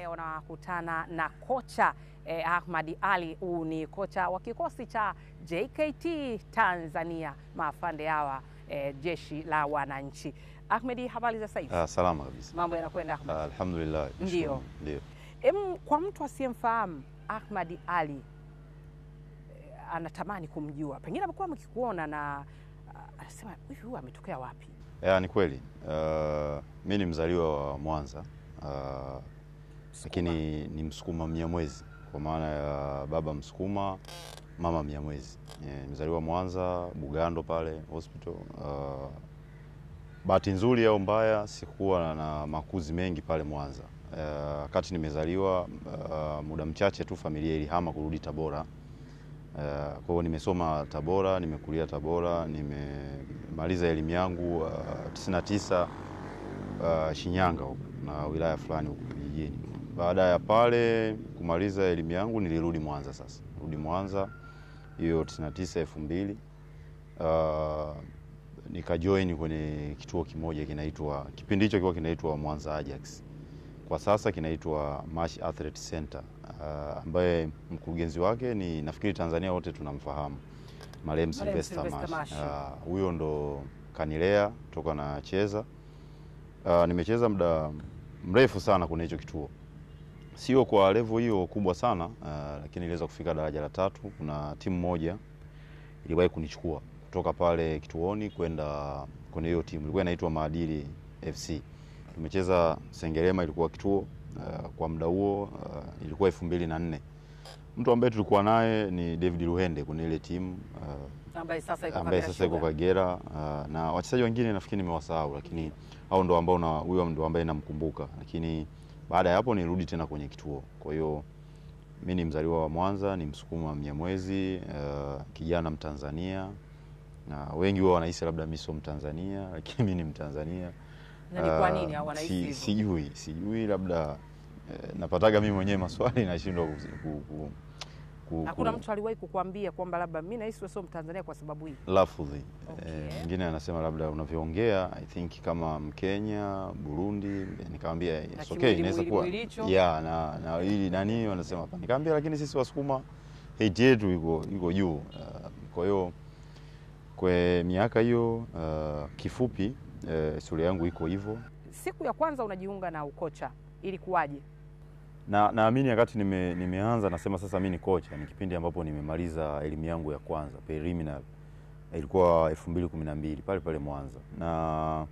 leo nakutana na kocha Ahmad Ally. Huu ni kocha wa kikosi cha JKT Tanzania, maafande hawa jeshi la wananchi. Ahmed, habari za sasa? Salama kabisa. Mambo yanakwenda Ahmed? Alhamdulillah. Ndio. Kwa mtu asiyemfahamu Ahmad Ally, anatamani kumjua, pengine amekuwa mkikuona na anasema huyu ametokea wapi? Ni kweli. Mimi ni mzaliwa wa Mwanza, lakini ni Msukuma Mnyamwezi, kwa maana ya baba Msukuma, mama Mnyamwezi. Mzaliwa Mwanza, Bugando pale hospital. Bahati nzuri au mbaya, sikuwa na makuzi mengi pale Mwanza. Wakati nimezaliwa, muda mchache tu familia ilihama kurudi Tabora. Kwa hiyo nimesoma Tabora, nimekulia Tabora, nimemaliza elimu yangu 99 Shinyanga na wilaya fulani huko kijijini. Baada ya pale kumaliza elimu yangu nilirudi Mwanza sasa. Rudi Mwanza hiyo 99 2000. Nikajoin kwenye kituo kimoja kinaitwa, kipindi hicho kilikuwa kinaitwa Mwanza Ajax. Kwa sasa kinaitwa Mash Athlete Center, ambaye mkurugenzi wake ni, nafikiri Tanzania wote tunamfahamu, Marehemu Sylvester Mash. Huyo ndo kanilea toka na cheza. Nimecheza muda mrefu sana kwenye hicho kituo. Sio kwa level hiyo kubwa sana, lakini niliweza kufika daraja la 3. Kuna timu moja iliwahi kunichukua kutoka pale kituoni kwenda kwenye hiyo timu. Ilikuwa inaitwa Maadili FC. Tumecheza Sengerema, ilikuwa kituo kwa muda huo, ilikuwa 2004. Mtu ambaye tulikuwa naye ni David Luhende kwenye ile timu, ambaye sasa yuko Kagera, na wachezaji wengine nafikiri nimewasahau, lakini hao ndo ambao huyo ndo ambaye namkumbuka. Lakini baada ya hapo nirudi tena kwenye kituo. Kwa hiyo mimi ni mzaliwa wa Mwanza, ni Msukuma Mnyamwezi, kijana Mtanzania, na wengi wao wanahisi labda mimi sio Mtanzania, lakini mimi ni Mtanzania. Na ni kwa nini au wanahisi hivyo? Sijui labda napataga mimi mwenyewe maswali nashindwa Hakuna mtu aliwahi kukuambia kwamba labda mimi nahisi sio Mtanzania kwa sababu hii? Lafudhi. Mwingine anasema labda unavyoongea I think kama Mkenya, Burundi. Nikamwambia it's okay, inaweza kuwa na hili nani wanasema hapa. Nikamwambia lakini sisi Wasukuma hate yetu iko juu. Kwa hiyo kwa miaka hiyo kifupi historia yangu iko hivyo. Siku ya kwanza unajiunga na ukocha ilikuwaje? Naamini wakati nimeanza nasema sasa mimi ni kocha, ni kipindi ambapo nimemaliza elimu yangu ya kwanza preliminary. Ilikuwa 2012 pale pale Mwanza. Na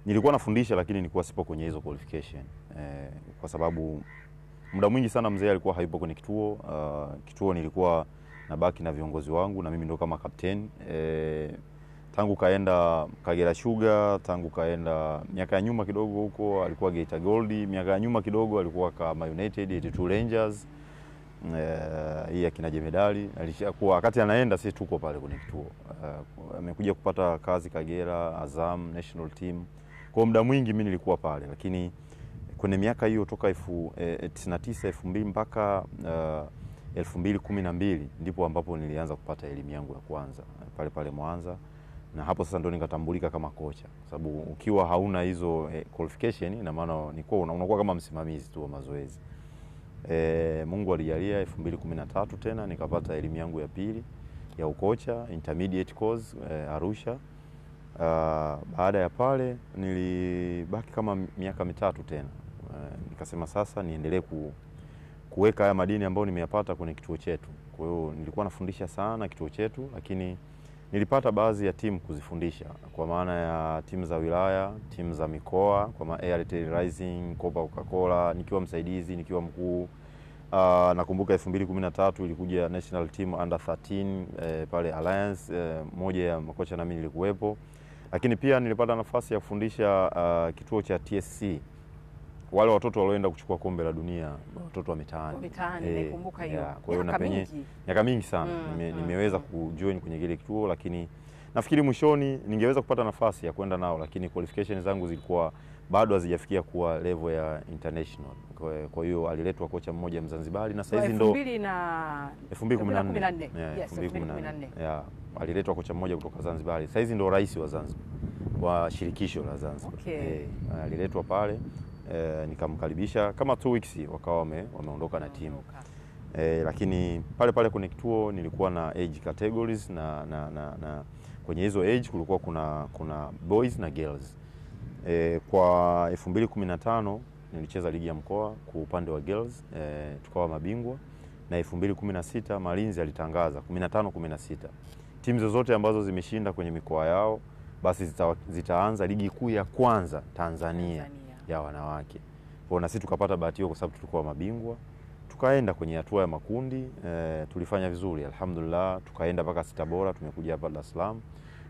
nilikuwa nafundisha lakini nilikuwa sipo kwenye hizo qualification. Kwa sababu muda mwingi sana mzee alikuwa hayupo kwenye kituo. Kituo nilikuwa nabaki na viongozi wangu na mimi ndo kama captain. Tangu kaenda Kagera Sugar, tangu kaenda miaka ya nyuma kidogo huko alikuwa Geita Gold, miaka ya nyuma kidogo alikuwa kama United 82 Rangers. Hii akina Jemedali alishakuwa wakati anaenda sisi tuko pale kwenye kituo. Amekuja kupata kazi Kagera, Azam National Team. Kwa muda mwingi mimi nilikuwa pale, lakini kwenye miaka hiyo toka 99 2000 mpaka 2012 ndipo ambapo nilianza kupata elimu yangu ya kwanza pale pale Mwanza. Na hapo sasa ndo nikatambulika kama kocha, sababu ukiwa hauna hizo qualification ina maana unakuwa kama msimamizi tu wa mazoezi. Mungu alijalia 2013 tena nikapata elimu yangu ya pili ya ukocha, intermediate course Arusha. Baada ya pale nilibaki kama miaka mitatu tena. Nikasema sasa niendelee kuweka haya madini ambayo nimeyapata kwenye kituo chetu. Kwa hiyo nilikuwa nafundisha sana kituo chetu, lakini nilipata baadhi ya timu kuzifundisha, kwa maana ya timu za wilaya, timu za mikoa, kwa maana Airtel Rising, Copa Coca-Cola, nikiwa msaidizi, nikiwa mkuu. Nakumbuka 2013 ilikuja national team under 13 pale Alliance, moja ya makocha na mimi nilikuwepo. Lakini pia nilipata nafasi ya kufundisha kituo cha TSC. Wale watoto walioenda kuchukua kombe la dunia, watoto wa mitaani. Nikumbuka hiyo. Kwa hiyo na penye miaka mingi sana nimeweza kujoin kwenye kile kituo, lakini nafikiri mwishoni ningeweza kupata nafasi ya kwenda nao, lakini qualifications zangu zilikuwa bado hazijafikia kuwa level ya international. Kwa hiyo aliletwa kocha mmoja Mzanzibari na saizi ndo 2014. Yes, 2014. Aliletwa kocha mmoja kutoka Zanzibar. Saizi ndo rais wa Zanzibar, wa shirikisho la Zanzibar. Okay. Aliletwa pale nikamkaribisha kama 2 weeks wakawa wameondoka na timu. Lakini pale pale kwenye kituo nilikuwa na age categories na kwenye hizo age kulikuwa kuna boys na girls. Kwa 2015 nilicheza ligi ya mkoa kwa upande wa girls, tukawa mabingwa, na 2016 Malinzi alitangaza 15-16 timu zozote ambazo zimeshinda kwenye mikoa yao basi zitaanza ligi kuu ya kwanza Tanzania ya wanawake. Kwa na sisi tukapata bahati hiyo kwa sababu tulikuwa mabingwa. Tukaenda kwenye hatua ya makundi, tulifanya vizuri alhamdulillah, tukaenda mpaka 6 bora, tumekuja hapa Dar es Salaam.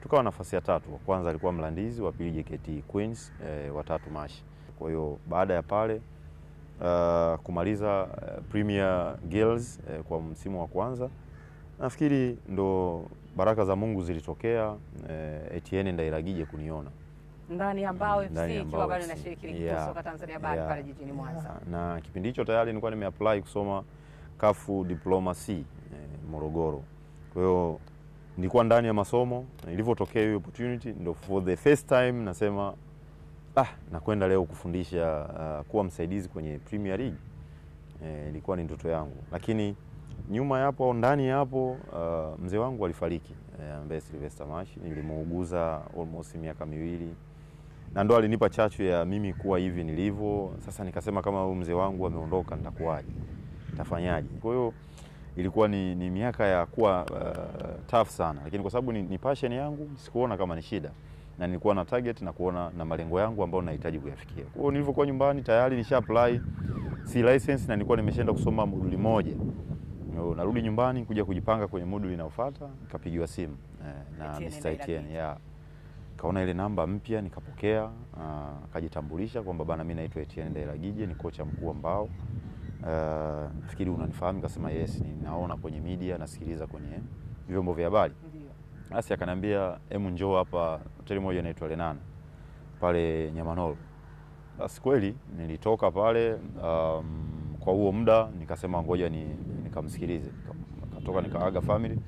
Tukawa nafasi ya 3. Wa kwanza alikuwa Mlandizi, wa pili JKT Queens, wa 3 Mashi. Kwa hiyo baada ya pale kumaliza Premier Girls kwa msimu wa kwanza, nafikiri ndo baraka za Mungu zilitokea, Etienne Ndairagije kuniona ndani ya Mbao FC ikiwa bado inashiriki ligi kuu soka Tanzania bara pale jijini Mwanza. Na kipindi hicho tayari nilikuwa nimeapply kusoma CAF Diplomacy Morogoro. Kwa hiyo nilikuwa ndani ya masomo, ilivyotokea hiyo opportunity ndo for the first time nasema nakwenda leo kufundisha, kuwa msaidizi kwenye Premier League. Ilikuwa ni ndoto yangu, lakini nyuma yapo ndani yapo mzee wangu alifariki, ambaye Sylvester Mashi. Nilimuuguza almost miaka 2 na ndo alinipa chachu ya mimi kuwa hivi nilivyo sasa. Nikasema kama huyu mzee wangu ameondoka nitakuwaje, nitafanyaje? Kwa hiyo ilikuwa ni miaka ya kuwa tough sana, lakini kwa sababu ni passion yangu sikuona kama ni shida, na nilikuwa na target na kuona na malengo yangu ambayo nahitaji kuyafikia. Kwa hiyo nilivyokuwa nyumbani tayari nisha apply C license na nilikuwa nimeshaenda kusoma moduli 1. Narudi nyumbani kuja kujipanga kwenye moduli inayofuata, nikapigiwa simu na Mr. Etienne. Kaona ile namba mpya nikapokea, akajitambulisha kwamba bana, mimi naitwa Etienne Ndairagije, ni kocha mkuu wa Mbao. Nafikiri unanifahamu? Nikasema yes, ninaona kwenye media, nasikiliza kwenye vyombo vya habari. Basi akaniambia hebu njoo hapa hoteli moja inaitwa Lenana pale Nyamanolo. Basi kweli nilitoka pale kwa huo muda nikasema ngoja nikamsikilize. Nikatoka nikaaga family.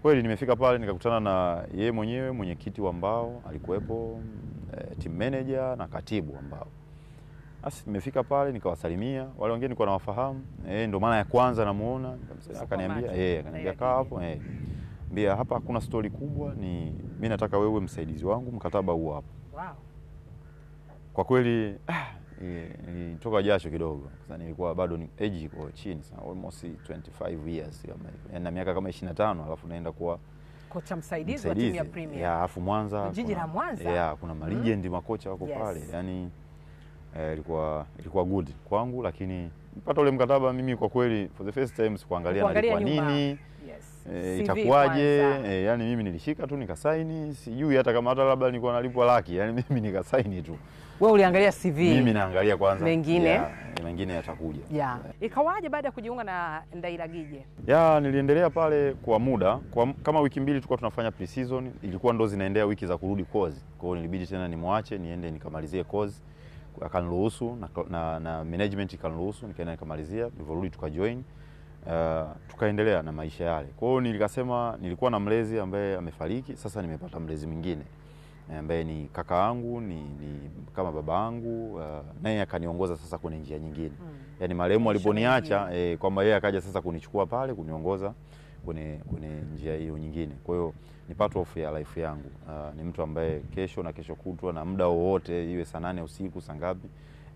Kweli nimefika pale nikakutana na yeye mwenyewe, mwenyekiti wa Mbao alikuwepo, team manager na katibu wa Mbao. Basi nimefika pale nikawasalimia, wale wengine nilikuwa nawafahamu, ndio maana ya kwanza namuona. Akaniambia kaa hapo, mbia hapa hakuna story kubwa, ni mimi nataka wewe msaidizi wangu, mkataba huo hapo. Wow. Kwa kweli nilitoka jasho kidogo. Sasa nilikuwa bado age iko chini sana, almost 25 years kama hivyo. Na miaka kama 25 alafu naenda kuwa kocha msaidizi wa timu ya Premier. Alafu Mwanza. Jiji la Mwanza. Kuna legend makocha wako pale. Yaani ilikuwa good kwangu, lakini nipata ule mkataba mimi kwa kweli for the first time sikuangalia nalipwa nini. Itakuwaje? Yani mimi nilishika tu nikasaini, sijui hata labda nilikuwa nalipwa laki, yani mimi nikasaini tu. Wewe uliangalia CV? Mimi naangalia kwanza mengine yatakuja. Ikawaje baada ya kujiunga na Ndairagije? Niliendelea pale kwa muda, kama wiki 2 tulikuwa tunafanya pre-season, ilikuwa ndo zinaendea wiki za kurudi course. Kwa hiyo nilibidi tena nimwache niende nikamalizie course. Akaniruhusu na management ikaniruhusu, nikaenda nikamalizia, nilivyorudi tukajoin. Tukaendelea na maisha yale. Kwa hiyo nilikasema nilikuwa na mlezi ambaye amefariki, sasa nimepata mlezi mwingine ambaye ni kaka yangu, ni kama baba yangu, naye akaniongoza sasa kwenye njia nyingine. Yaani marehemu aliponiacha kwamba yeye akaja sasa kunichukua pale kuniongoza kwenye njia hiyo nyingine. Kwa hiyo ni part of ya life yangu. Ni mtu ambaye kesho na kesho kutwa na muda wowote, iwe saa 8 usiku saa ngapi,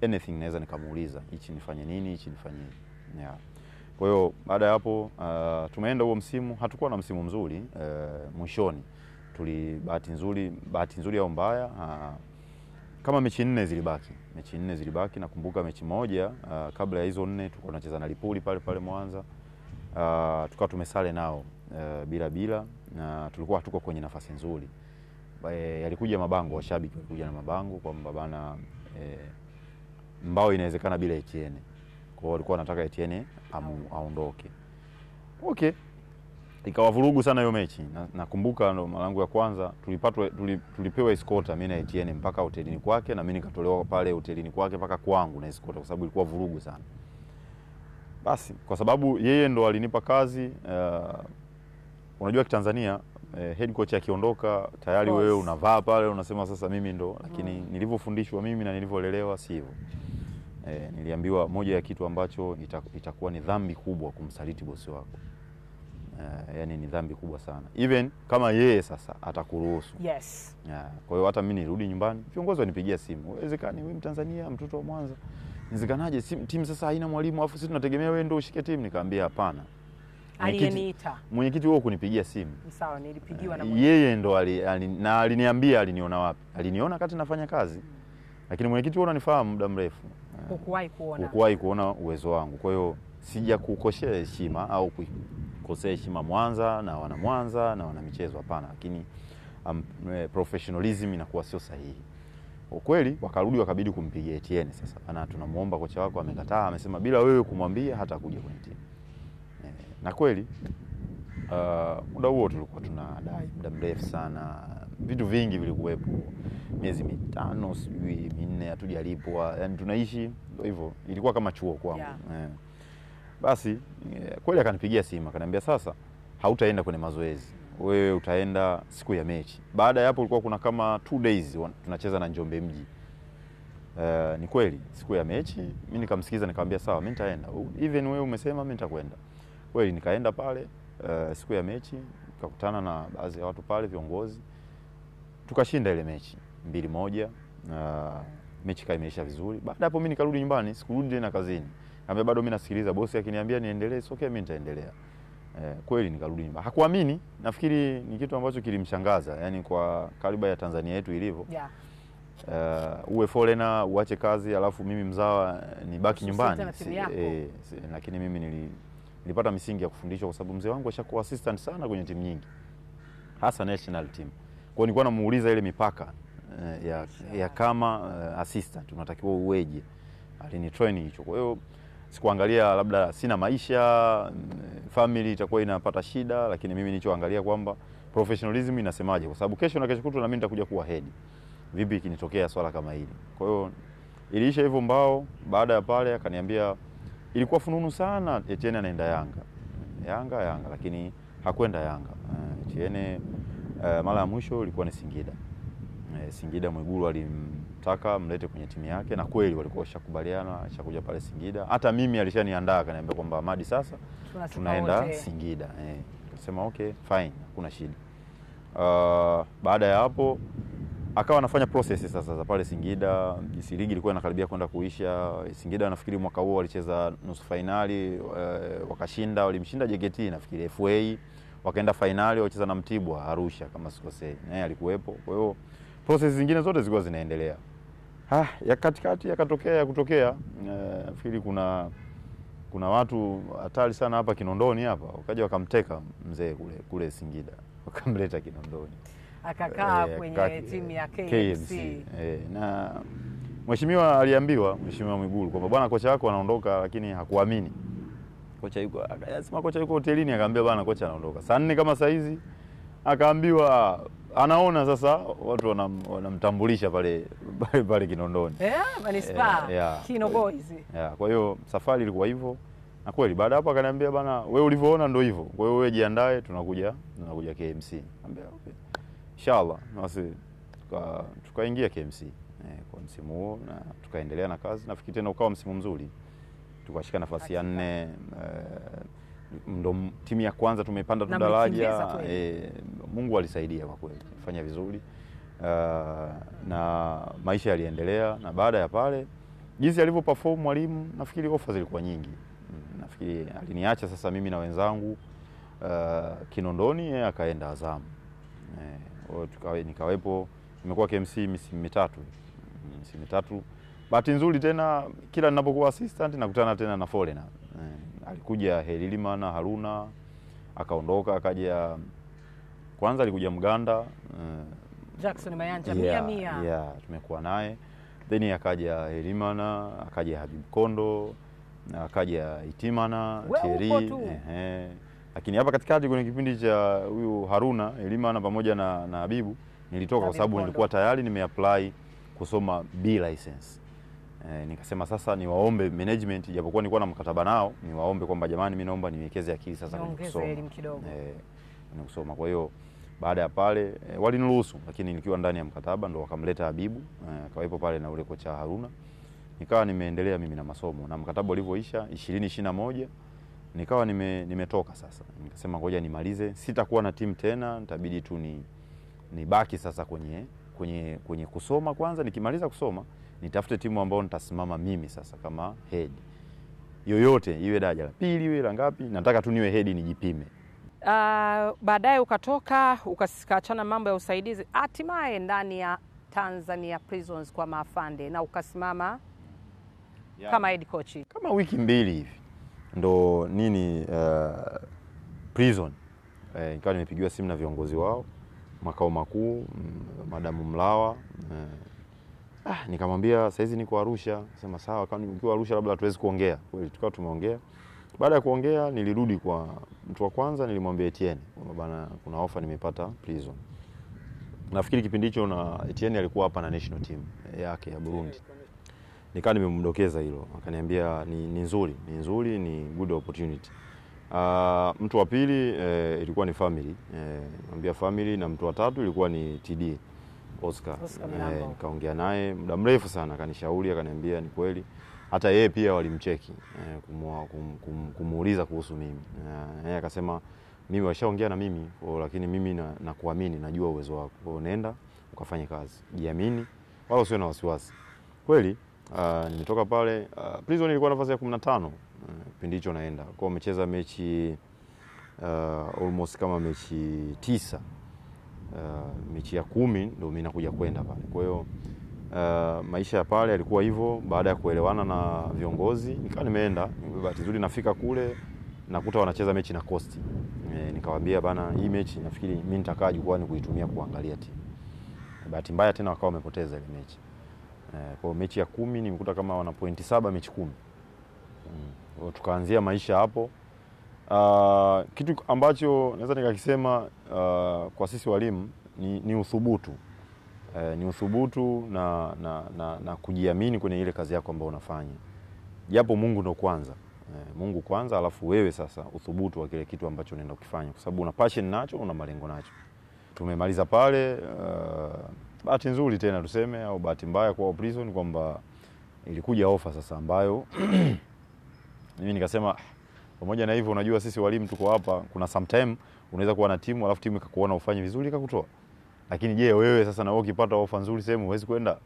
anything naweza nikamuuliza, hichi nifanye nini, hichi nifanye nini. Kwa hiyo baada ya hapo tumeenda huo msimu, hatukuwa na msimu mzuri. Mwishoni bahati nzuri au mbaya, kama mechi 4 zilibaki. Nakumbuka mechi moja kabla ya hizo 4 tulikuwa tunacheza na Lipuli pale Mwanza. Tukawa tumesale nao bila, na tulikuwa hatuko kwenye nafasi nzuri. Yalikuja mabango, washabiki walikuja na mabango kwamba bana Mbao inawezekana bila Etienne. Kwa hiyo walikuwa wanataka Etienne aondoke. Okay. Ikawa vurugu sana hiyo mechi. Nakumbuka ndo mara yangu ya kwanza tulipewa escort mimi na Etienne mpaka hotelini kwake, na mimi nikatolewa pale hotelini kwake mpaka kwangu na escort, kwa sababu ilikuwa vurugu sana. Basi kwa sababu yeye ndo alinipa kazi, unajua Tanzania head coach akiondoka tayari wewe unavaa pale unasema sasa mimi ndo, lakini nilivyofundishwa mimi na nilivyolelewa si hivyo. Niliambiwa moja ya kitu ambacho itakuwa ni dhambi kubwa kumsaliti bosi wako. Yani ni dhambi kubwa sana. Even kama yeye sasa atakuruhusu. Yes. Kwa hiyo hata mimi nirudi nyumbani, viongozi wanipigia simu. Inawezekani wewe Mtanzania, mtoto wa Mwanza, inawezekanaje timu sasa haina mwalimu afu sisi tunategemea wewe ndio ushike timu? Nikamwambia hapana. Aliyeniita. Mwenyekiti wao kunipigia simu. Sawa, nilipigiwa na yeye ndo na aliniambia aliniona wapi? Aliniona wakati nafanya kazi. Lakini mwenyekiti wao unanifahamu muda mrefu. Hukuwahi kuona uwezo wangu. Kwa hiyo sija kukosea heshima au kukosea heshima Mwanza na wana Mwanza na wana michezo, hapana, lakini professionalism inakuwa sio sahihi. Kwa kweli wakarudi wakabidi kumpigia Etienne sasa. Ana tunamuomba kocha wako amekataa, amesema bila wewe kumwambia hata kuja kwenye timu. Na kweli muda huo tulikuwa tunadai muda mrefu sana. Vitu vingi vilikuwepo. Miezi 5 sijui 4 hatujalipwa. Yaani tunaishi hivyo. Ilikuwa kama chuo kwangu. Basi kweli akanipigia simu akaniambia sasa hautaenda kwenye mazoezi. Wewe utaenda siku ya mechi. Baada ya hapo ulikuwa kuna kama 2 days tunacheza na Njombe Mji. Ni kweli siku ya mechi mimi nikamsikiza nikamwambia sawa mimi nitaenda. Even wewe umesema mimi nitakwenda. Kweli nikaenda pale siku ya mechi, nikakutana na baadhi ya watu pale viongozi. Tukashinda ile mechi 2-1. Mechi imeisha vizuri. Baada hapo mimi nikarudi nyumbani, sikurudi tena kazini. Nikamwambia bado mimi nasikiliza bosi akiniambia niendelee, sio okay mimi nitaendelea. Kweli nikarudi nyumbani. Hakuamini, nafikiri ni kitu ambacho kilimshangaza, yani kwa kariba ya Tanzania yetu ilivyo. Uwe foreigner, uache kazi alafu mimi mzawa nibaki nyumbani. Lakini mimi nilipata misingi ya kufundishwa kwa sababu mzee wangu ashakuwa assistant sana kwenye timu nyingi. Hasa national team. Kwa hiyo nilikuwa namuuliza ile mipaka ya kama assistant unatakiwa uweje. Alinitrain hicho. Kwa hiyo sikuangalia labda sina maisha, family itakuwa inapata shida, lakini mimi nilichoangalia kwamba professionalism inasemaje, kwa sababu kesho na kesho kutwa na mimi nitakuja kuwa head. Vipi kinitokea swala kama hili? Kwa hiyo iliisha hivyo mbao. Baada ya pale akaniambia ilikuwa fununu sana Etienne anaenda Yanga, lakini hakwenda Yanga. Etienne mara ya mwisho ilikuwa ni Singida. Singida Mwigulu alimtaka mlete kwenye timu yake na kweli walikuwa washakubaliana ashakuja pale Singida. Hata mimi alishaniandaa akaniambia kwamba Ahmadi sasa tunaenda Singida. Nikasema okay fine, hakuna shida. Baada ya hapo akawa anafanya process sasa za pale Singida. Jinsi ligi ilikuwa inakaribia kwenda kuisha. Singida nafikiri mwaka huo walicheza nusu finali, wakashinda, walimshinda JKT nafikiri FA, wakaenda finali wacheza na Mtibwa Arusha kama sikosei. Naye alikuwepo. Kwa hiyo process zingine zote zilikuwa zinaendelea. Ya katikati ya kutokea nafikiri kuna watu hatari sana hapa Kinondoni hapa. Wakaja wakamteka mzee kule Singida. Wakamleta Kinondoni. Akakaa kwenye timu ya KMC. Na mheshimiwa aliambiwa, Mheshimiwa Mwigulu kwamba bwana kocha wako anaondoka, lakini hakuamini. Kocha yuko akasema kocha yuko hotelini, akaambia bwana kocha anaondoka. Saa 4 kama saa hizi akaambiwa anaona sasa watu wanamtambulisha pale Kinondoni. Manispaa Kino Boys. Kwa hiyo safari ilikuwa hivyo. Na kweli baada hapo akaniambia bwana wewe ulivyoona ndio hivyo. Kwa hiyo wewe jiandae tunakuja KMC. Nikamwambia okay. Inshallah. Basi tukaingia KMC kwa msimu huo na tukaendelea na kazi. Nafikiri tena ukawa msimu mzuri. Tukashika nafasi ya 4. Ndo timu ya kwanza tumepanda tu daraja. Mungu alisaidia kwa kweli. Fanya vizuri. Na maisha yaliendelea na baada ya pale jinsi alivyo perform mwalimu nafikiri offers zilikuwa nyingi. Nafikiri aliniacha sasa mimi na wenzangu Kinondoni, akaenda Azam. Nikawepo, nimekuwa KMC misimu mitatu. Bahati nzuri tena kila ninapokuwa assistant nakutana tena na foreigner. Alikuja Helilimana Haruna, akaondoka, akaja kwanza alikuja Mganda Jackson Mayanja tumekuwa naye. Then akaja Helilimana, akaja Habib Kondo, akaja Itimana, Thierry. Lakini hapa katikati kwenye kipindi cha huyu Haruna, Helilimana pamoja na Habibu nilitoka kwa sababu nilikuwa tayari nimeapply kusoma B license. Nikasema sasa niwaombe management, japokuwa nilikuwa na mkataba nao, niwaombe kwamba jamani mimi naomba niwekeze akili sasa kwenye kusoma. Kusoma. Kwa hiyo baada ya pale waliniruhusu, lakini nikiwa ndani ya mkataba ndo wakamleta Habibu, akawepo pale na ule kocha Haruna. nikawa nimeendelea mimi na masomo, na mkataba ulivyoisha 2021 nikawa nimetoka sasa. Nikasema ngoja nimalize, sitakuwa na timu tena, nitabidi tu nibaki sasa kwenye kusoma kwanza. Nikimaliza kusoma nitafute timu ambayo nitasimama mimi sasa kama head. Yoyote iwe daraja la pili iwe la ngapi, nataka tu niwe head nijipime. Baadaye ukatoka ukaachana mambo ya usaidizi, hatimaye ndani ya Tanzania Prisons kwa Maafande, na ukasimama kama head coach. Kama wiki 2 hivi ndo Prison nikawa nimepigiwa simu na viongozi wao makao makuu, Madamu Mlawa. Nikamwambia saizi niko Arusha. Sema sawa, kama ukiwa Arusha labda hatuwezi kuongea. Kweli tukawa tumeongea. Baada ya kuongea nilirudi kwa mtu wa kwanza, nilimwambia Etienne kwamba bana, kuna ofa nimepata Prison. Nafikiri kipindi hicho na Etienne alikuwa hapa na national team yake ya Burundi. Nikawa nimemdokeza hilo, akaniambia ni nzuri, ni good opportunity. Mtu wa pili ilikuwa ni family, niambia family, na mtu wa tatu ilikuwa ni TD Oscar. Nikaongea naye muda mrefu sana, akanishauri, akaniambia ni kweli. Hata yeye pia walimcheki kumuuliza kuhusu mimi. Yeye akasema mimi washaongea na mimi, lakini mimi nakuamini, najua uwezo wako. Kwa nenda ukafanye kazi, jiamini, wala usiwe na wasiwasi. Kweli nimetoka pale. Prison ilikuwa nafasi ya 15 kipindi hicho naenda. Kwa umecheza mechi almost kama mechi 9. Mechi ya 10 ndio mimi nakuja kwenda pale. Kwa hiyo maisha ya pale yalikuwa hivyo. Baada ya kuelewana na viongozi nikawa nimeenda. Bahati nzuri nafika kule nakuta wanacheza mechi na Coast. Nikawaambia bana, hii mechi nafikiri mimi nitakaa jukwani kuitumia kuangalia timu. Bahati mbaya tena wakawa wamepoteza ile mechi. Kwa mechi ya 10 nimekuta kama wana pointi 7 mechi 10. Tukaanzia maisha hapo. Kitu ambacho naweza nikakisema kwa sisi walimu ni uthubutu. Ni uthubutu na kujiamini kwenye ile kazi yako ambayo unafanya. Japo Mungu ndo kwanza. Mungu kwanza, alafu wewe sasa uthubutu wa kile kitu ambacho unaenda kukifanya, kwa sababu una passion nacho, una malengo nacho. Tumemaliza pale. Bahati nzuri tena tuseme, au bahati mbaya kwa Prison, kwamba ilikuja ofa sasa ambayo mimi nikasema pamoja na hivyo, unajua sisi walimu tuko hapa, kuna sometime unaweza kuwa na timu alafu timu ikakuona ufanye vizuri ikakutoa. Lakini je, wewe sasa na wewe ukipata ofa nzuri sehemu huwezi kwenda?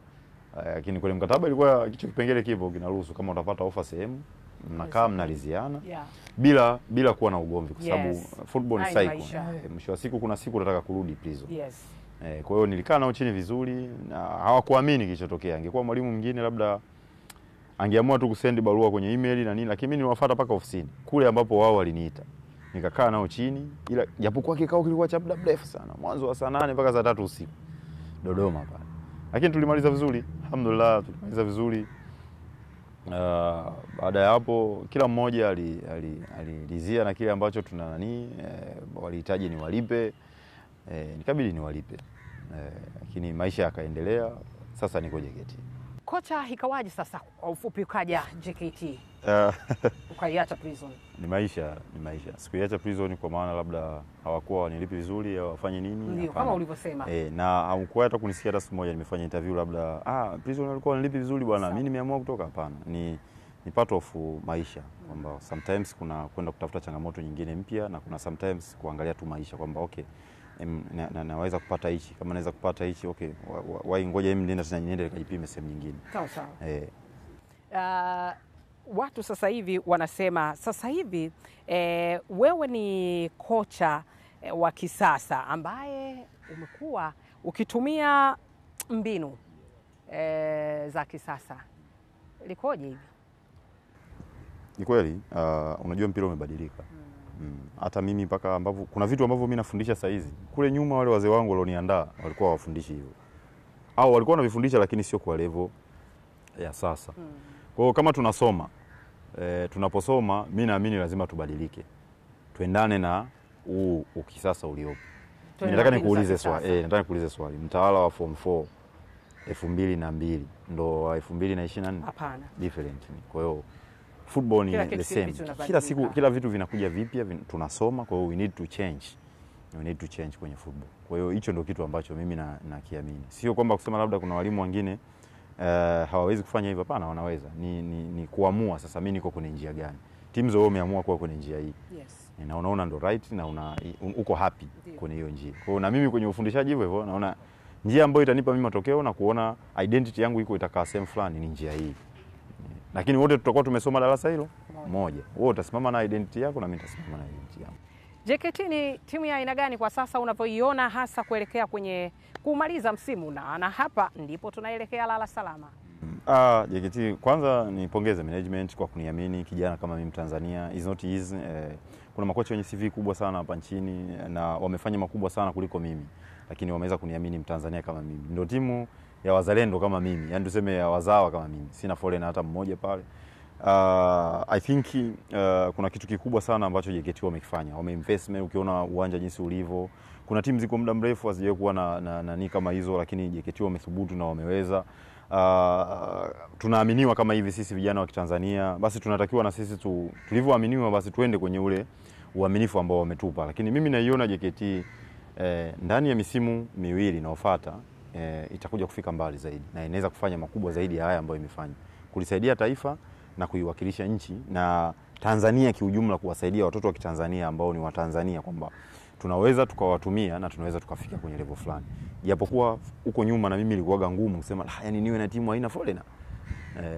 Lakini kwenye mkataba ilikuwa kitu kipengele kipo kinaruhusu, kama utapata ofa sehemu mnakaa mnaliziana bila kuwa na ugomvi, kwa sababu football ni cycle. Mwisho wa siku kuna siku unataka kurudi Prison. Kwa hiyo nilikaa nao chini vizuri, na hawakuamini kilichotokea. Angekuwa mwalimu mwingine labda angeamua tu kusend barua kwenye email na nini, lakini mimi niliwafuata paka ofisini kule ambapo wao waliniita. Nikakaa nao chini, ila japokuwa kikao kilikuwa cha muda mrefu sana, mwanzo wa saa 8 mpaka saa 3 usiku Dodoma pale. Lakini tulimaliza vizuri, alhamdulillah, tulimaliza vizuri. Baada ya hapo kila mmoja alilizia na kile ambacho tuna walihitaji niwalipe. Nikabidi niwalipe. Lakini maisha yakaendelea. Sasa niko JKT. Kocha, ikawaje sasa kwa ufupi ukaja JKT? Ukaiacha Prison. Ni maisha. Sikuiacha Prison kwa maana labda hawakuwa wanilipi vizuri au wafanye nini. Ndio kama ulivyosema. Na haukuwa hata kunisikia hata siku moja nimefanya interview labda Prison walikuwa wanilipi vizuri bwana, mimi nimeamua kutoka. Hapana. Ni part of maisha, kwamba sometimes kuna kwenda kutafuta changamoto nyingine mpya, na kuna sometimes kuangalia tu maisha kwamba okay, naweza kupata hichi, kama naweza kupata hichi, okay, why ngoja mimi niende nikajipime sehemu nyingine. Sawa. Watu sasa hivi wanasema sasa hivi wewe ni kocha wa kisasa ambaye umekuwa ukitumia mbinu za kisasa. Likoje hivi? Ni kweli, unajua mpira umebadilika. Hata mimi mpaka ambavyo kuna vitu ambavyo mimi nafundisha sasa hizi. Kule nyuma wale wazee wangu walioniandaa walikuwa hawafundishi hivyo. Au walikuwa wanavifundisha lakini sio kwa level ya sasa. Kwa hiyo kama tunasoma, tunaposoma, mimi naamini lazima tubadilike. Tuendane na ukisasa uliopo. Nataka nikuulize swali. Mtaala wa form 4 2002 ndo 2024? Hapana. Different. Kwa hiyo football ni the same. Kila siku kila vitu vinakuja vipya, tunasoma. Kwa hiyo we need to change kwenye football. Kwa hiyo hicho ndio kitu ambacho mimi nakiamini. Sio kwamba kusema labda kuna walimu wengine hawawezi kufanya hivyo? Hapana, wanaweza. Ni kuamua sasa mimi niko kwenye njia gani. Timu zote wameamua kuwa kwenye njia hii. Yes. Na unaona ndo right na uko happy kwenye hiyo njia. Kwa hiyo na mimi kwenye ufundishaji hivyo hivyo naona njia ambayo itanipa mimi matokeo na kuona identity yangu iko itakaa same fulani ni njia hii. Lakini wote tutakuwa tumesoma darasa hilo moja. Wewe utasimama na identity yako na mimi nitasimama na identity yangu. JKT ni timu ya aina gani kwa sasa unavyoiona hasa kuelekea kwenye kumaliza msimu na hapa ndipo tunaelekea lala salama? JKT kwanza nipongeze management kwa kuniamini kijana kama mimi Tanzania. Is not easy. Kuna makocha wenye CV kubwa sana hapa nchini na wamefanya makubwa sana kuliko mimi. Lakini wameweza kuniamini Mtanzania kama mimi. Ndio timu ya wazalendo kama mimi. Yaani tuseme ya wazawa kama mimi. Sina foreigner hata mmoja pale. I think kuna kitu kikubwa sana ambacho JKT wamekifanya. Wameinvestment, ukiona uwanja jinsi ulivyo. Kuna timu ziko muda mrefu hazijawahi kuwa na kama hizo, lakini JKT wamethubutu na wameweza. Tunaaminiwa kama hivi sisi vijana wa Kitanzania, basi tunatakiwa na sisi tulivyoaminiwa basi tuende kwenye ule uaminifu ambao wametupa. Lakini mimi naiona JKT ndani ya misimu miwili inayofuata itakuja kufika mbali zaidi na inaweza kufanya makubwa zaidi ya haya ambayo imefanya, kulisaidia taifa na kuiwakilisha nchi na Tanzania kiujumla, kuwasaidia watoto wa Kitanzania ambao ni wa Tanzania kwamba tunaweza tukawatumia na tunaweza tukafika kwenye level fulani. Japokuwa huko nyuma na mimi ilikuwa ngumu kusema yani niwe na timu haina foreigner.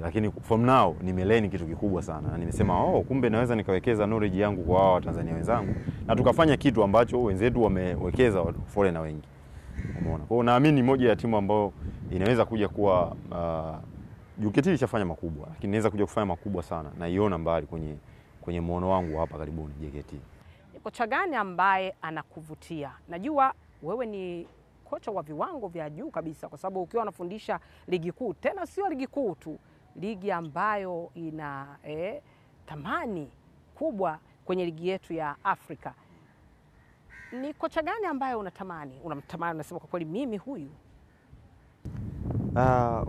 Lakini from now nimeleni kitu kikubwa sana na nimesema kumbe naweza nikawekeza knowledge yangu kwa hao Watanzania wenzangu na tukafanya kitu ambacho wenzetu wamewekeza foreigner wengi. Umeona? Kwa hiyo naamini moja ya timu ambayo inaweza kuja kuwa JKT ilishafanya makubwa, lakini inaweza kuja kufanya makubwa sana na iona mbali kwenye muono wangu hapa karibuni JKT. Kocha gani ambaye anakuvutia? Najua wewe ni kocha wa viwango vya juu kabisa kwa sababu ukiwa unafundisha ligi kuu, tena sio ligi kuu tu, ligi ambayo ina thamani kubwa kwenye ligi yetu ya Afrika. Ni kocha gani ambaye unatamani? Unasema kwa kweli mimi huyu?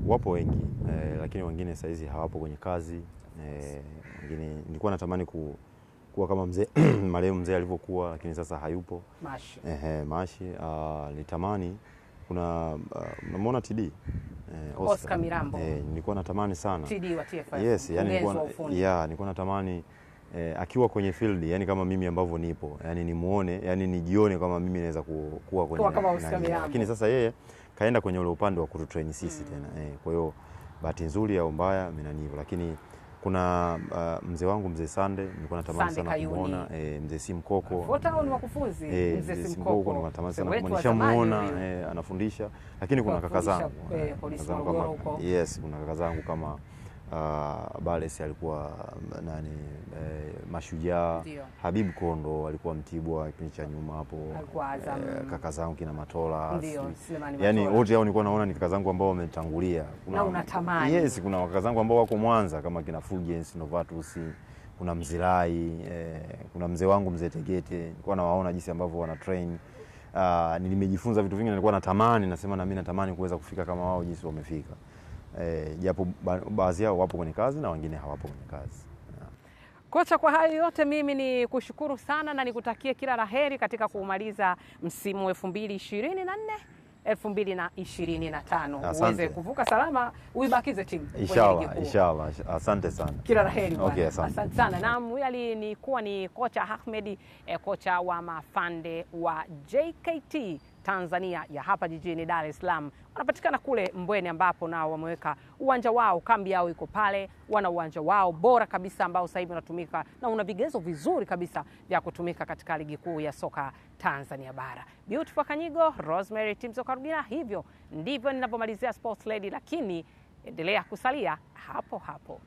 Wapo wengi lakini wengine saizi hawapo kwenye kazi. Wengine nilikuwa natamani kuwa kama mzee marehemu mzee alivyokuwa, lakini sasa hayupo. Mashi. Mashi. Nitamani kuna unamwona TD Oscar Mirambo. Nilikuwa natamani sana TD wa TFF. Yes, yani nilikuwa natamani akiwa kwenye field, yani kama mimi ambavyo nipo, yani nimuone, yani nijione kama mimi naweza kuwa kwenye kama Oscar Mirambo. Lakini sasa yeye kaenda kwenye ule upande wa kututrain sisi tena. Kwa hiyo bahati nzuri au mbaya mimi na hivyo, lakini kuna mzee wangu mzee Sande nilikuwa natamani sana kumuona. Mzee Simkoko wote hao ni wakufunzi. Mzee Simkoko nilikuwa natamani sana kumuona, anafundisha. Lakini kuna kaka zangu polisi Morogoro huko. Yes, kuna kaka zangu kama Bales alikuwa Mashujaa. Habib Kondo alikuwa Mtibwa kipindi cha nyuma hapo. Kaka zangu kina Matola. Yani wote hao nilikuwa naona ni kaka zangu ambao wametangulia. Na unatamani. Yes, kuna kaka zangu ambao wako Mwanza kama kina Fulgence Novatus, kuna Mzilai, kuna mzee wangu mzee Tegete. Nilikuwa nawaona jinsi ambavyo wana train. Nimejifunza vitu vingi, nilikuwa natamani, nasema na mimi natamani kuweza kufika kama wao jinsi wamefika. Japo baadhi yao wapo kwenye kazi na wengine hawapo kwenye kazi. Kocha, kwa hayo yote mimi ni kushukuru sana na nikutakie kila laheri katika kumaliza msimu 2024 2025. Uweze kuvuka salama, uibakize timu. Inshallah. Asante sana. Kila laheri. Okay, asante sana. Na huyu alikuwa ni kocha Ahmed, kocha wa mafande wa JKT Tanzania ya hapa jijini Dar es Salaam. Wanapatikana kule Mbweni ambapo nao wameweka uwanja wao, kambi yao iko pale. Wana uwanja wao bora kabisa ambao sasa hivi unatumika na una vigezo vizuri kabisa vya kutumika katika ligi kuu ya soka Tanzania bara. Beautiful Kanyigo, Rosemary Timzo Karugina. Hivyo ndivyo ninapomalizia Sports Lady, lakini endelea kusalia hapo hapo.